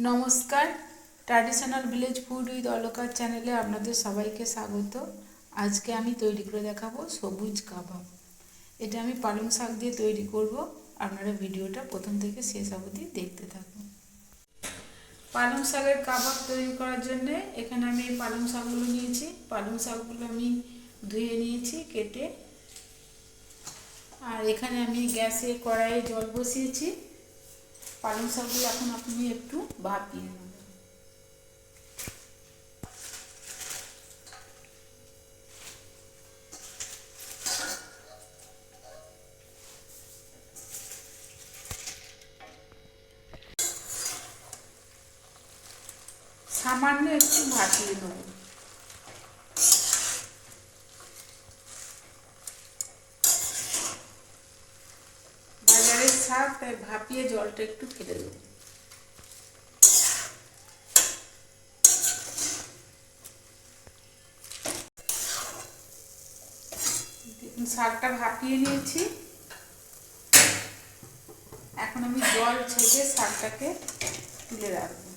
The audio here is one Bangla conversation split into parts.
নমস্কার। Traditional village food with Walker চ্যানেলে আপনাদের সবাইকে স্বাগত। আজকে আমি তৈরি করে দেখাবো সবুজ কাবাব। এটা আমি পালং শাক দিয়ে তৈরি করব। আপনারা ভিডিওটা প্রথম থেকে শেষ অবধি দেখতে থাকুন। পালং শাকের কাবাব তৈরি করার জন্যে এখানে আমি এই পালং শাকগুলো নিয়েছি। পালং শাকগুলো আমি ধুয়ে নিয়েছি কেটে। আর এখানে আমি গ্যাসে কড়াইয়ে জল বসিয়েছি। পালং শাকগুলো এখন আপনি একটু ভাপিয়ে নেবেন। সামান্য একটু ভাপিয়ে নেব। বাজারের শাক, তাই ভাপিয়ে জলটা একটু ফেলে দেব। শাকটা ভাপিয়ে নিয়েছি। এখন আমি জল ছেঁকে শাকটাকে তুলে রাখবো।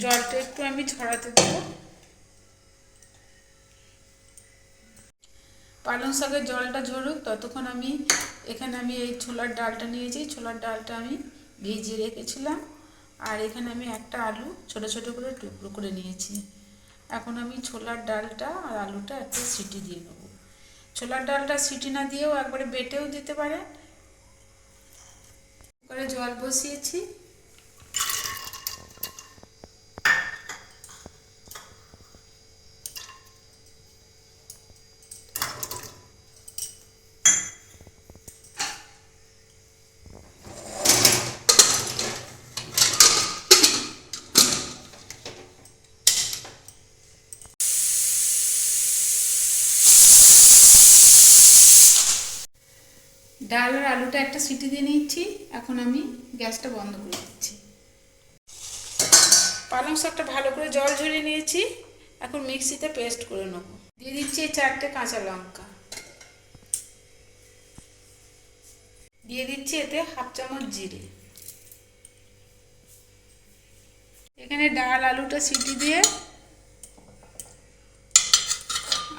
জলটা একটু আমি ছড়াতে দেবো। পালং শাকের জলটা ঝরুক ততক্ষণ এখানে আমি এই ছোলার ডালটা নিয়েছি। ছোলার ডালটা আমি ভিজিয়ে রেখেছিলাম। আর এখানে আমি একটা আলু ছোট ছোট করে টুকরো করে নিয়েছি। এখন আমি ছোলার ডালটা আর আলুটা একটা সিটি দিয়ে নেব। ছোলার ডালটা সিটি না দিয়েও একবারে বেটেও দিতে পারেন। করে জল বসিয়েছি। ডাল আর আলুটা একটা সিটি দিয়ে নিচ্ছি। এখন আমি গ্যাসটা বন্ধ করে দিচ্ছি। পালং শাকটা ভালো করে জল ঝরিয়ে নিয়েছি। এখন মিক্সিতে পেস্ট করে নেব। দিয়ে দিচ্ছি 4টে কাঁচা লঙ্কা। দিয়ে দিচ্ছি এতে হাফ চামচ জিরে। এখানে ডাল আলুটা সিটি দিয়ে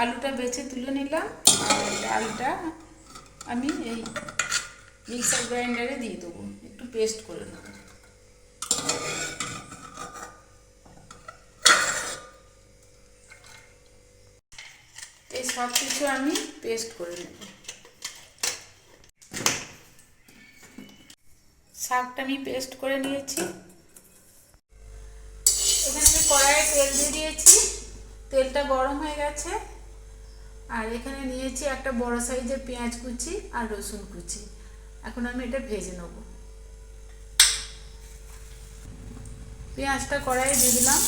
আলুটা বেছে তুলে নিলাম। আর ডালটা আমি এই মিক্সার গ্রাইন্ডারে দিয়ে দেবো, একটু পেস্ট করে নেব। এই সব কিছু আমি পেস্ট করে নেব। শাকটা আমি পেস্ট করে নিয়েছি। এখানে আমি কড়াইয়ে তেল দিয়ে দিয়েছি। তেলটা গরম হয়ে গেছে। আর এখানে নিয়েছি একটা বড় সাইজের পেঁয়াজ কুচি আর রসুন কুচি। এখন আমি এটা ভেজে নেব। পেঁয়াজটা কড়াইয়ে দিয়ে দিলাম।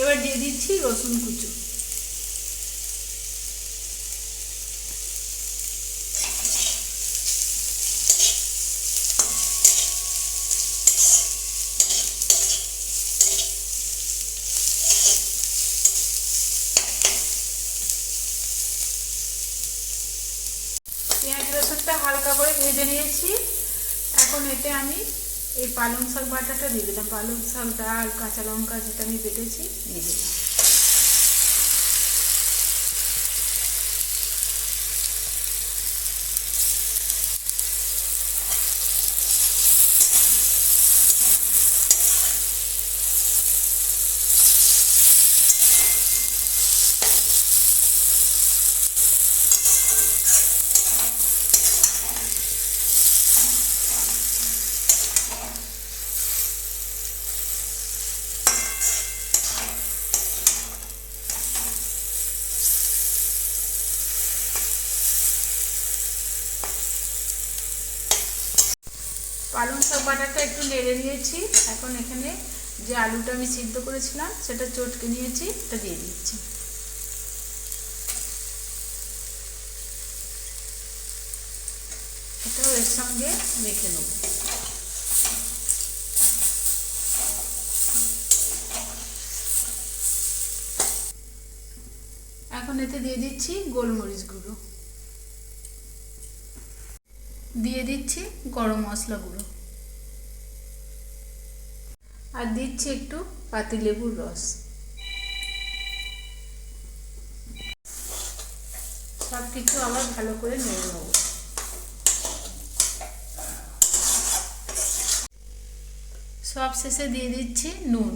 এবার দিয়ে দিচ্ছি রসুন কুচো। পেঁয়াজ রসুনটা হালকা করে ভেজে নিয়েছি। এখন এতে আমি এই পালং শাক বাটাটা দিয়ে দিলাম। পালং শাক, ডাল, কাঁচা লঙ্কা যেটা আমি বেটেছি দিয়ে দিলাম। পালং শাক বাটাটা একটু নেড়ে নিয়েছি। এখন এখানে যে আলুটা আমি সিদ্ধ করেছিলাম সেটা চটকে নিয়েছি, এটা দিয়ে দিচ্ছি। এটাও এর সঙ্গে মেখে নেব। এখন এতে দিয়ে দিচ্ছি গোলমরিচ গুঁড়ো, দিয়ে দিচ্ছি গরম মশলা গুঁড়ো, আর দিচ্ছি একটু পাতিলেবুর রস। সব কিছু আবার ভালো করে নেড়ে নেব। সব শেষে দিয়ে দিচ্ছি নুন,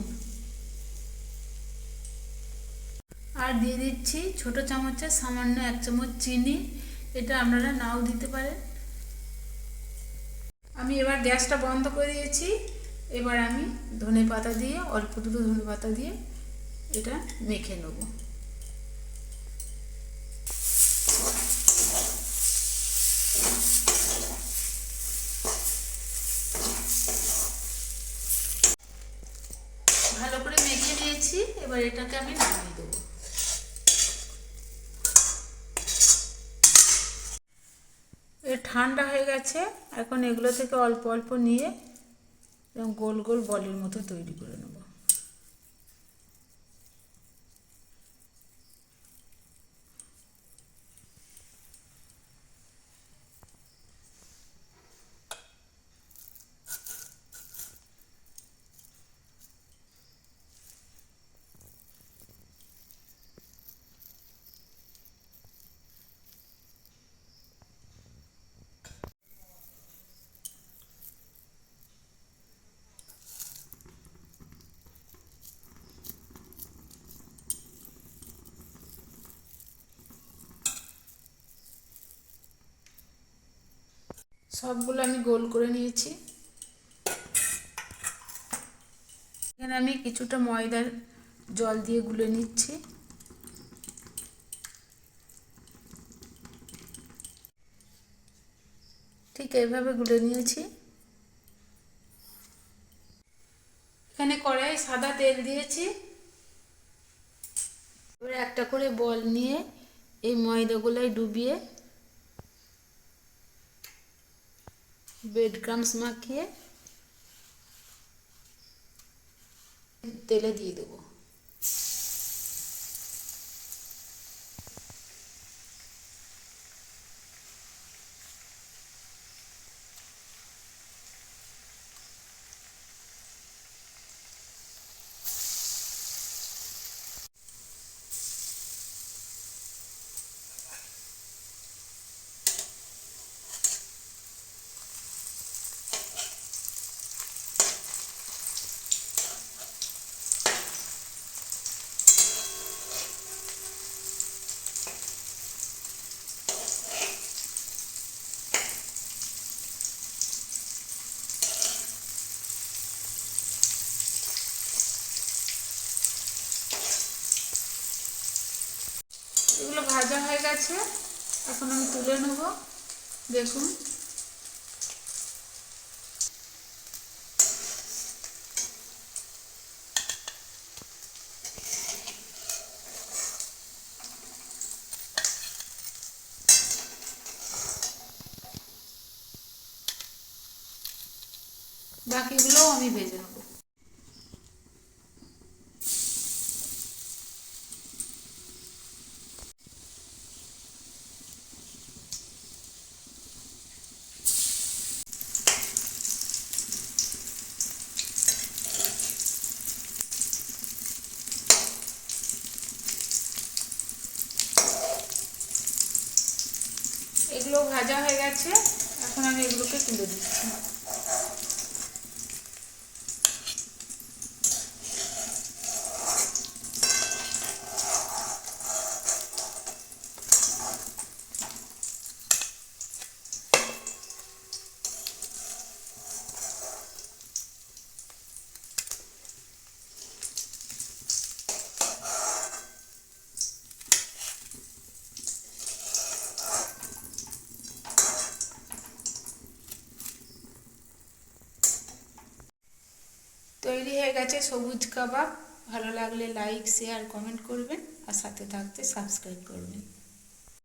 আর দিয়ে দিচ্ছি ছোট চামচের সামান্য 1 চামচ চিনি। এটা আপনারা নাও দিতে পারেন। আমি এবার গ্যাসটা বন্ধ করে দিয়েছি। এবার আমি ধনেপাতা দিয়ে, অল্প দুটো ধনেপাতা দিয়ে এটা মেখে নেব। ভালো করে মেখে নিয়েছি, এবার এটাকে আমি নামিয়ে দেবো। ঠান্ডা হয়ে গেছে। এখন এগুলো থেকে অল্প অল্প নিয়ে গোল গোল বলের মতো তৈরি করে নেব। সবগুলো আমি গোল করে নিয়েছি। এখানে আমি কিছুটা ময়দার জল দিয়ে গুলে নিচ্ছি। ঠিক এইভাবে গুলে নিয়েছি। এখানে কড়াই সাদা তেল দিয়েছি। এবার একটা করে বল নিয়ে এই ময়দাগুলোয় ডুবিয়ে ব্রেড ক্রাম্বস মাখিয়ে তেলে দিয়ে দেবো। এগুলো ভাজা হয়ে গেছে, এখন আমি তুলে নেব। দেখুন বাকিগুলোও আমি ভেজে নেব। এগুলো ভাজা হয়ে গেছে, এখন আমি এগুলোকে তুলে দিচ্ছি। তৈরি হয়ে গেছে সবুজ কাবাব। ভালো লাগলে লাইক শেয়ার কমেন্ট করবেন আর সাথে থাকতে সাবস্ক্রাইব করবেন।